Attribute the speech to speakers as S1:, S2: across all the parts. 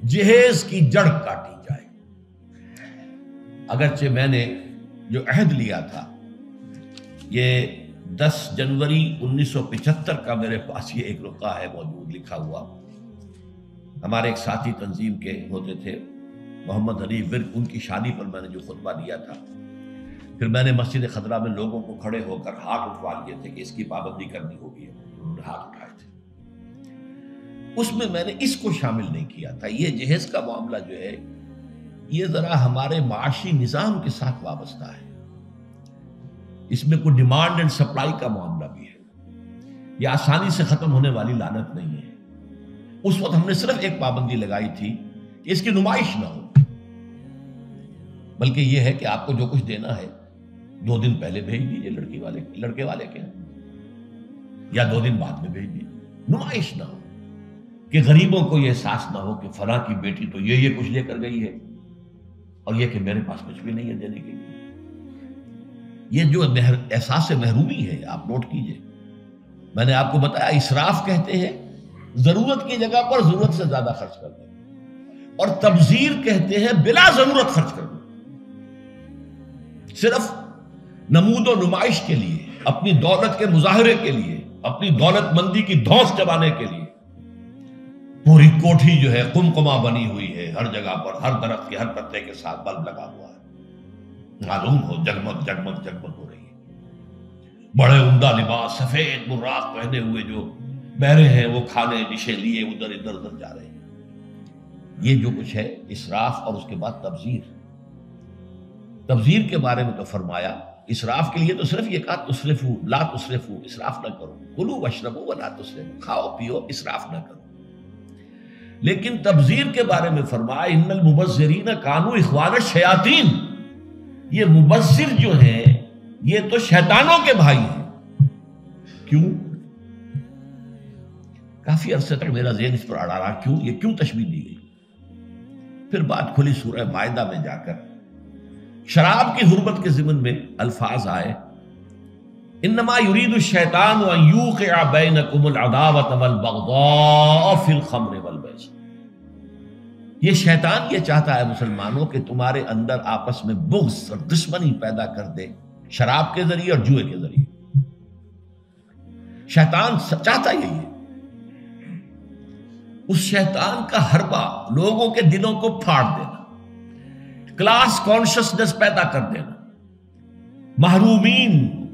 S1: جہیز کی جڑ کاٹی جائے. اگرچہ میں نے جو عہد لیا تھا یہ 10 جنوری 1975 کا میرے پاس یہ ایک رقعہ ہے موجود لکھا ہوا. ہمارے ایک ساتھی تنظیم کے ہوتے تھے محمد حنیف ورک، ان کی شادی پر میں نے جو خطبہ دیا تھا، پھر میں نے مسجد خضرا میں لوگوں کو کھڑے ہو کر ہاتھ اٹھوا لیے تھے کہ اس کی پابندی کرنی ہوگی. انہوں نے ہاتھ اٹھائے تھے. اس میں میں نے اس کو شامل نہیں کیا تھا. یہ جہیز کا معاملہ جو ہے یہ ذرا ہمارے معاشی نظام کے ساتھ وابستہ ہے. اس میں کوئی ڈیمانڈ اینڈ سپلائی کا معاملہ بھی ہے. یہ آسانی سے ختم ہونے والی لعنت نہیں ہے. اس وقت ہم نے صرف ایک پابندی لگائی تھی کہ اس کی نمائش نہ ہو، بلکہ یہ ہے کہ آپ کو جو کچھ دینا ہے 2 دن پہلے بھیج دیجئے لڑکے والے کے، یا 2 دن بعد میں بھیج دیجئے. نمائش نہ ہو کہ غریبوں کو یہ احساس نہ ہو کہ فلاں کی بیٹی تو یہ کچھ لے کر گئی ہے اور یہ کہ میرے پاس کچھ بھی نہیں ہے دینے کے لیے. یہ جو احساس محرومی ہے آپ نوٹ کیجئے. میں نے آپ کو بتایا اسراف کہتے ہیں ضرورت کی جگہ پر ضرورت سے زیادہ خرچ کر دیں، اور تبذیر کہتے ہیں بلا ضرورت خرچ کر دیں، صرف نمود و نمائش کے لیے، اپنی دولت کے مظاہرے کے لیے، اپنی دولت مندی کی دھوس چبانے کے لیے. پوری کوٹھی جو ہے قمقمہ بنی ہوئی ہے، ہر جگہ پر ہر درخت کے ہر پتے کے ساتھ بلب لگا ہوا ہے، معلوم ہو جگمگ جگمگ جگمگ ہو رہی ہے. بڑے عمدہ لباس سفید براق پہنے ہوئے جو بہرے ہیں وہ کھانے ڈشیں لیے ادھر ادھر جا رہے ہیں. یہ جو کچھ ہے اسراف. اور اس کے بعد تبذیر کے بارے میں تو فرمایا اسراف کے لیے تو صرف یہ کہا تسرفو لا تسرفو، اسراف نہ کرو، کلو واشربو ولا تسرفو، کھاؤ پیو اسراف نہ کرو. لیکن تبذیر کے بارے میں فرمایا ان المبذرین کانوا اخوان الشیاطین، یہ مبذر جو ہیں یہ تو شیطانوں کے بھائی ہیں. کیوں؟ کافی عرصے تک میرا ذہن اس پر اڑا رہا کیوں یہ کیوں تشبیہ دی گئی. پھر بات کھلی سورہ مائدہ میں جا کر شراب کی حرمت کے ضمن میں الفاظ آئے انما یرید الشیطان ان یوقع بینکم العداوۃ والبغضاء فی الخمر والمیسر. یہ شیطان یہ چاہتا ہے مسلمانوں کہ تمہارے اندر آپس میں بغض اور دشمنی پیدا کر دے شراب کے ذریعے اور جوئے کے ذریعے. شیطان چاہتا یہی ہے. اس شیطان کا حربہ لوگوں کے دلوں کو پھاڑ دینا، کلاس کانشسنس پیدا کر دینا، محرومین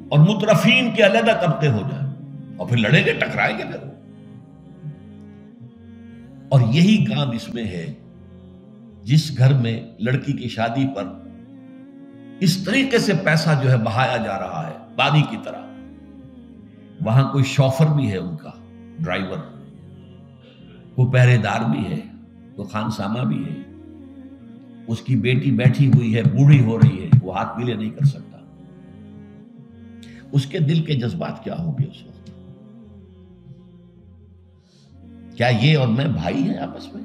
S1: اور مترفین کے علیحدہ طبقے ہو جائیں اور پھر لڑیں گے ٹکرائیں گے پھر. اور یہی کام اس میں ہے. جس گھر میں لڑکی کی شادی پر اس طریقے سے پیسہ جو ہے بہایا جا رہا ہے پانی کی طرح، وہاں کوئی شوفر بھی ہے، ان کا ڈرائیور، کوئی پہرے دار بھی ہے، کوئی خانسامہ بھی ہے، اس کی بیٹی بیٹھی ہوئی ہے، بوڑھی ہو رہی ہے، وہ ہاتھ پیلے نہیں کر سکتا. اس کے دل کے جذبات کیا ہوں گے اس وقت؟ کیا یہ اور میں بھائی ہیں آپس میں؟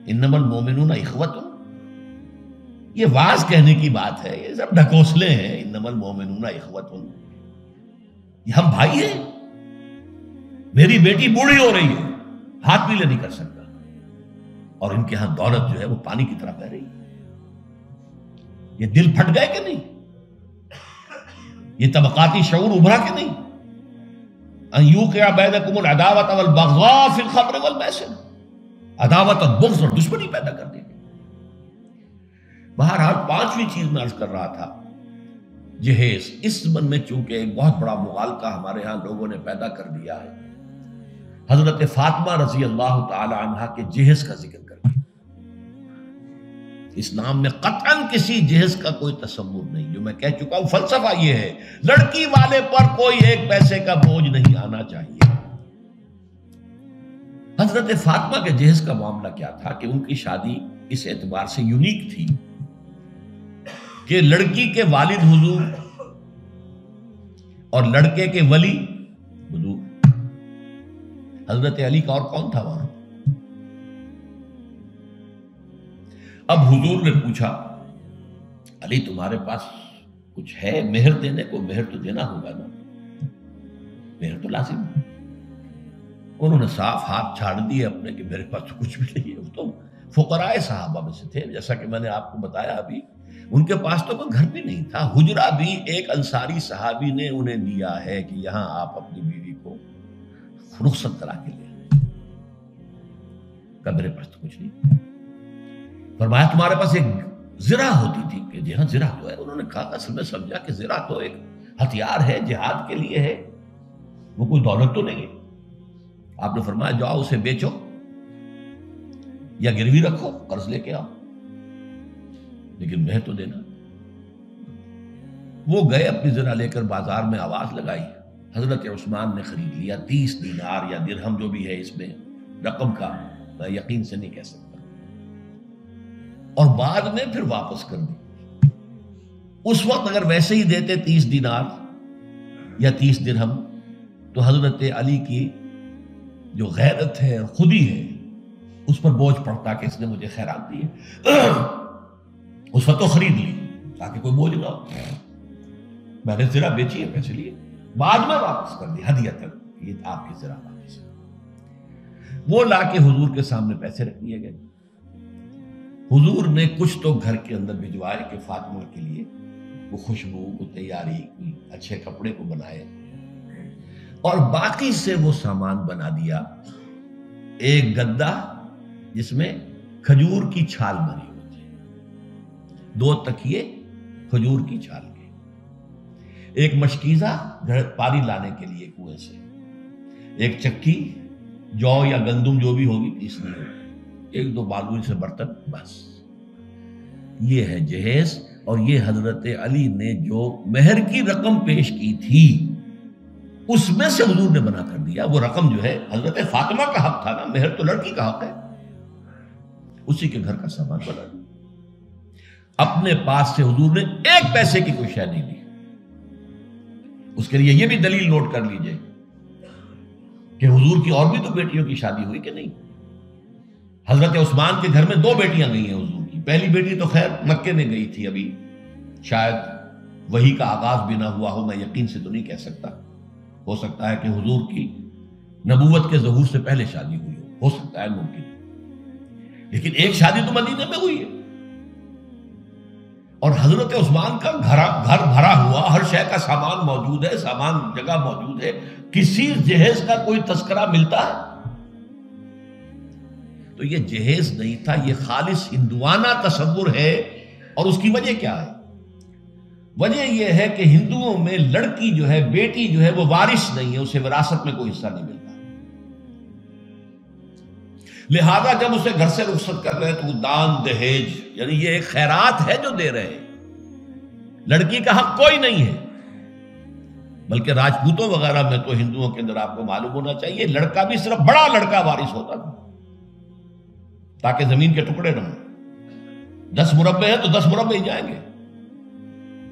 S1: انما المومنون اخوۃ. یہ واز کہنے کی بات ہے، یہ سب ڈھکوسلے ہیں. انما المومنون اخوۃ، یہ ہم بھائی ہیں. میری بیٹی بوڑھی ہو رہی ہے، ہاتھ پیلے نہیں کر سکتا، اور ان کے ہاں دولت جو ہے وہ پانی کی طرح بہ رہی ہے. یہ دل پھٹ گئے کہ نہیں؟ یہ طبقاتی شعور ابھرا کہ نہیں؟ ان یوقع بینکم العداوۃ والبغضاء فی الخمر والمیسر، عداوت اور بغض اور دشمنی پیدا کر دیں گے. بہرحال 5ویں چیز میں عرض کر رہا تھا جہیز. اس زمن میں چونکہ ایک بہت بڑا مغالطہ ہمارے ہاں لوگوں نے پیدا کر دیا ہے. حضرت فاطمہ رضی اللہ تعالی عنہا کے جہیز کا ذکر کر دیا. اسلام میں قطعاً کسی جہیز کا کوئی تصور نہیں. جو میں کہہ چکا ہوں فلسفہ یہ ہے لڑکی والے پر کوئی 1 پیسے کا بوجھ نہیں آنا چاہیے. حضرت فاطمہ کے جہیز کا معاملہ کیا تھا کہ ان کی شادی اس اعتبار سے یونیک تھی کہ لڑکی کے والد حضور اور لڑکے کے ولی حضور. حضرت علی کا اور کون تھا وہاں؟ اب حضور نے پوچھا علی تمہارے پاس کچھ ہے مہر دینے کو؟ مہر تو دینا ہوگا نا، مہر تو لازم ہے. انہوں نے صاف ہاتھ چھاڑ دیے اپنے کہ میرے پاس تو کچھ بھی نہیں ہے. تو فقراء صحابہ میں سے تھے، جیسا کہ میں نے آپ کو بتایا ابھی، ان کے پاس تو کوئی گھر بھی نہیں تھا، حجرہ بھی ایک انصاری صحابی نے انہیں دیا ہے کہ یہاں آپ اپنی بیوی کو رخصت کرا کے لیں۔ کہ میرے پاس تو کچھ نہیں۔ فرمایا تمہارے پاس ایک زرہ ہوتی تھی کہ جی ہاں زرہ تو ہے۔ انہوں نے کہا اصل میں سمجھا کہ زرہ تو ایک ہتھیار ہے، جہاد کے لیے ہے، وہ کوئی دولت تو نہیں ہے۔ آپ نے فرمایا جاؤ اسے بیچو یا گروی رکھو، قرض لے کے آؤ، لیکن مہر تو دینا۔ وہ گئے اپنی زرہ لے کر بازار میں آواز لگائی، حضرت عثمان نے خرید لیا 30 دینار یا درہم جو بھی ہے، اس میں رقم کا میں یقین سے نہیں کہہ سکتا، اور بعد میں پھر واپس کر دی۔ اس وقت اگر ویسے ہی دیتے 30 دینار یا 30 درہم تو حضرت علی کی جو غیرت ہے خودی ہے اس پر بوجھ پڑتا کہ اس نے مجھے خیرات دی ہے۔ اس وقت تو خرید لی تاکہ کوئی بوجھ نہ ہو، میں نے زرہ بیچی ہے، پیسے لیے، بعد میں واپس کر دی ہدیۃً، یہ آپ کی زرہ واپس۔ وہ لا کے حضور کے سامنے پیسے رکھ دیے گئے۔ حضور نے کچھ تو گھر کے اندر بھجوائے کہ فاطمہ کے لیے وہ خوشبو کو تیاری، کوئی اچھے کپڑے کو بنائے، اور باقی سے وہ سامان بنا دیا۔ ایک گدا جس میں کھجور کی چھال بنی ہوئی تھی، 2 تکیے کھجور کی چھال کے، ایک مشکیزہ پانی لانے کے لیے کنویں سے، ایک چکی جو یا گندم جو بھی ہوگی پیسنی ہوگی، 1-2 معلوم سے برتن، بس یہ ہے جہیز۔ اور یہ حضرت علی نے جو مہر کی رقم پیش کی تھی اس میں سے حضور نے بنا کر دیا۔ وہ رقم جو ہے حضرت فاطمہ کا حق تھا نا، مہر تو لڑکی کا حق ہے، اسی کے گھر کا سامان بنا دیا۔ اپنے پاس سے حضور نے 1 پیسے کی کوئی شے نہیں لی۔ اس کے لیے یہ بھی دلیل نوٹ کر لیجئے کہ حضور کی اور بھی تو بیٹیوں کی شادی ہوئی کہ نہیں۔ حضرت عثمان کے گھر میں 2 بیٹیاں گئی ہیں حضور کی۔ پہلی بیٹی تو خیر مکے میں گئی تھی، ابھی شاید وحی کا آغاز بھی نہ ہوا ہو، میں یقین سے تو نہیں کہہ سکتا، ہو سکتا ہے کہ حضور کی نبوت کے ظہور سے پہلے شادی ہوئی ہو سکتا ہے، ممکن، لیکن ایک شادی تو مدینے میں ہوئی ہے، اور حضرت عثمان کا گھر بھرا ہوا، ہر شے کا سامان موجود ہے، سامان جگہ موجود ہے، کسی جہیز کا کوئی تذکرہ ملتا ہے؟ تو یہ جہیز نہیں تھا، یہ خالص ہندوانہ تصور ہے۔ اور اس کی وجہ کیا ہے؟ وجہ یہ ہے کہ ہندوؤں میں لڑکی جو ہے، بیٹی جو ہے، وہ وارث نہیں ہے، اسے وراثت میں کوئی حصہ نہیں ملتا، لہذا جب اسے گھر سے رخصت کر رہے ہیں تو وہ دان دہیج، یعنی یہ ایک خیرات ہے جو دے رہے ہیں، لڑکی کا حق کوئی نہیں ہے۔ بلکہ راجپوتوں وغیرہ میں تو ہندوؤں کے اندر آپ کو معلوم ہونا چاہیے، لڑکا بھی صرف بڑا لڑکا وارث ہوتا تھا تاکہ زمین کے ٹکڑے نہ ہوں۔ 10 مربع ہیں تو 10 مربع ہی جائیں گے،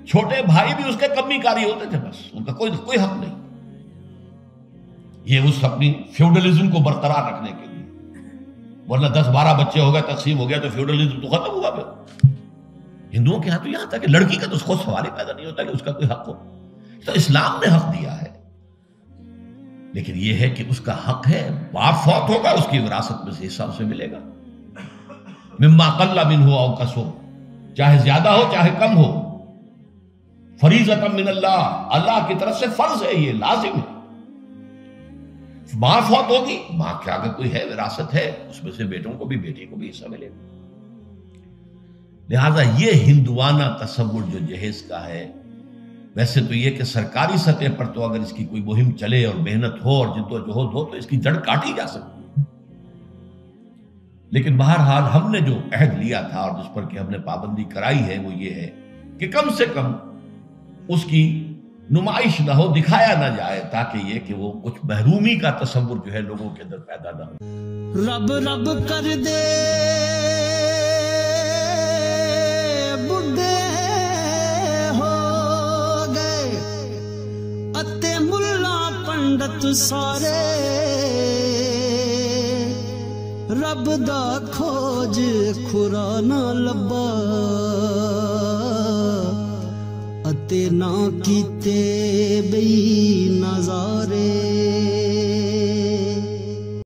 S1: چھوٹے بھائی بھی اس کے کمی کاری ہوتے تھے، بس ان کا کوئی حق نہیں۔ یہ اس اپنی فیوڈلزم کو برقرار رکھنے کے لیے، ورنہ 10-12 بچے ہو گئے، تقسیم ہو گیا تو فیوڈلزم تو ختم ہوا پھر۔ ہندوؤں کے ہاں تو یہاں تھا کہ لڑکی کا تو خود سوال ہی پیدا نہیں ہوتا کہ اس کا کوئی حق ہو، تو اسلام نے حق دیا ہے، لیکن یہ ہے کہ اس کا حق ہے، باپ فوت ہوگا اس کی وراثت میں سے حصہ اسے ملے گا، مما قل منہ او کثر، چاہے زیادہ ہو چاہے کم ہو، فریضۃ من اللہ، اللہ کی طرف سے فرض ہے، یہ لازم ہے۔ ماں فوت ہوگی، ماں کے اگر کوئی ہے وراثت ہے، اس میں سے بیٹوں کو بھی، بیٹی کو بھی حصہ ملے گا۔ لہذا یہ ہندوانہ تصور جو جہیز کا ہے، ویسے تو یہ کہ سرکاری سطح پر تو اگر اس کی کوئی مہم چلے اور محنت ہو اور جدوجہد ہو تو اس کی جڑ کاٹی جا سکتی ہے، لیکن بہرحال ہم نے جو عہد لیا تھا اور جس پر کہ ہم نے پابندی کرائی ہے وہ یہ ہے کہ کم سے کم اس کی نمائش نہ ہو، دکھایا نہ جائے، تاکہ یہ کہ وہ کچھ محرومی کا تصور جو ہے لوگوں کے اندر پیدا نہ ہو۔
S2: رب رب کر دے بڈھے ہو گئے اتے ملا پنڈت سارے، رب دا کھوج کھرا نہ لبا اتے نہ کیتے بئی نظارے۔